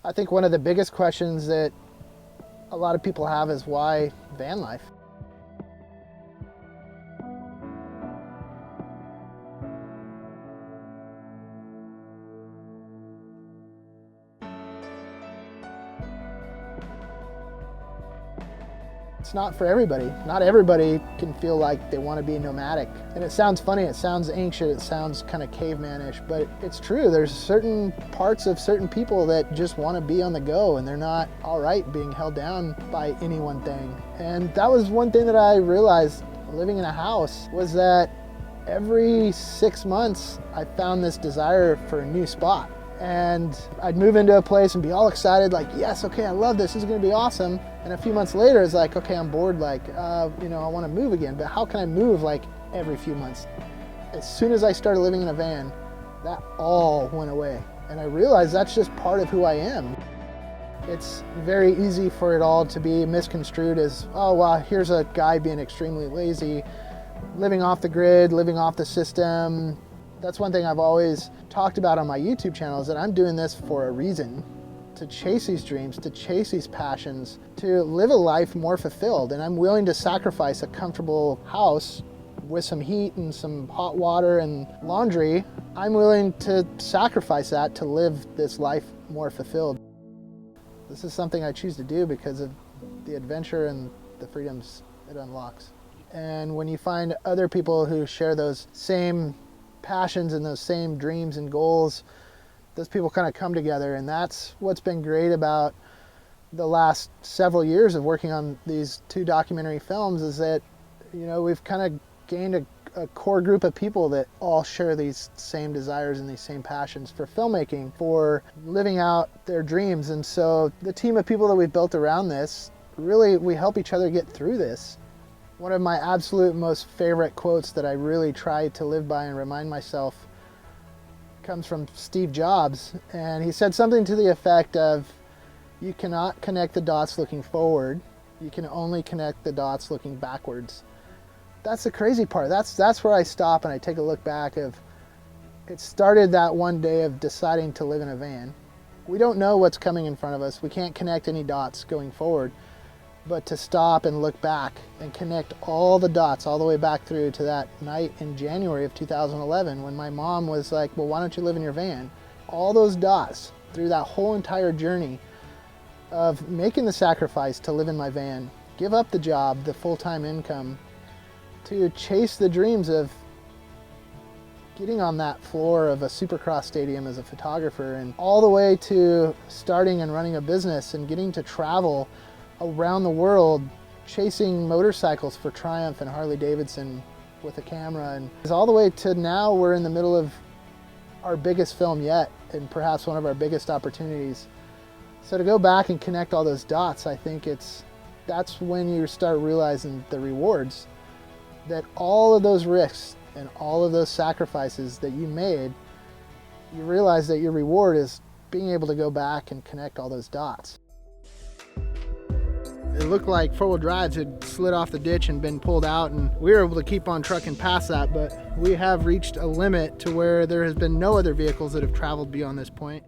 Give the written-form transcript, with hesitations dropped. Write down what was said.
I think one of the biggest questions that a lot of people have is why van life? It's not for everybody. Not everybody can feel like they want to be nomadic. And it sounds funny, it sounds ancient, it sounds kind of caveman-ish, but it's true. There's certain parts of certain people that just want to be on the go, and they're not all right being held down by any one thing. And that was one thing that I realized living in a house, was that every 6 months I found this desire for a new spot. And I'd move into a place and be all excited, like, yes, okay, I love this is gonna be awesome. And a few months later, it's like, okay, I'm bored, like, I wanna move again, but how can I move like every few months? As soon as I started living in a van, that all went away. And I realized that's just part of who I am. It's very easy for it all to be misconstrued as, oh, well, here's a guy being extremely lazy, living off the grid, living off the system. That's one thing I've always talked about on my YouTube channel, is that I'm doing this for a reason, to chase these dreams, to chase these passions, to live a life more fulfilled. And I'm willing to sacrifice a comfortable house with some heat and some hot water and laundry. I'm willing to sacrifice that to live this life more fulfilled. This is something I choose to do because of the adventure and the freedoms it unlocks. And when you find other people who share those same passions and those same dreams and goals, those people kind of come together. And that's what's been great about the last several years of working on these 2 documentary films, is that, we've kind of gained a core group of people that all share these same desires and these same passions for filmmaking, for living out their dreams. And so the team of people that we've built around this, really, we help each other get through this. One of my absolute most favorite quotes that I really try to live by and remind myself comes from Steve Jobs. And he said something to the effect of, you cannot connect the dots looking forward, you can only connect the dots looking backwards. That's the crazy part. That's where I stop and I take a look back of, it started that one day of deciding to live in a van. We don't know what's coming in front of us. We can't connect any dots going forward. But to stop and look back and connect all the dots all the way back through to that night in January of 2011 when my mom was like, well, why don't you live in your van? All those dots through that whole entire journey of making the sacrifice to live in my van, give up the job, the full-time income, to chase the dreams of getting on that floor of a Supercross stadium as a photographer, and all the way to starting and running a business and getting to travel around the world chasing motorcycles for Triumph and Harley Davidson with a camera, and all the way to now we're in the middle of our biggest film yet and perhaps one of our biggest opportunities. So to go back and connect all those dots, I think that's when you start realizing the rewards, that all of those risks and all of those sacrifices that you made, you realize that your reward is being able to go back and connect all those dots. It looked like 4-wheel drives had slid off the ditch and been pulled out, and we were able to keep on trucking past that, but we have reached a limit to where there has been no other vehicles that have traveled beyond this point.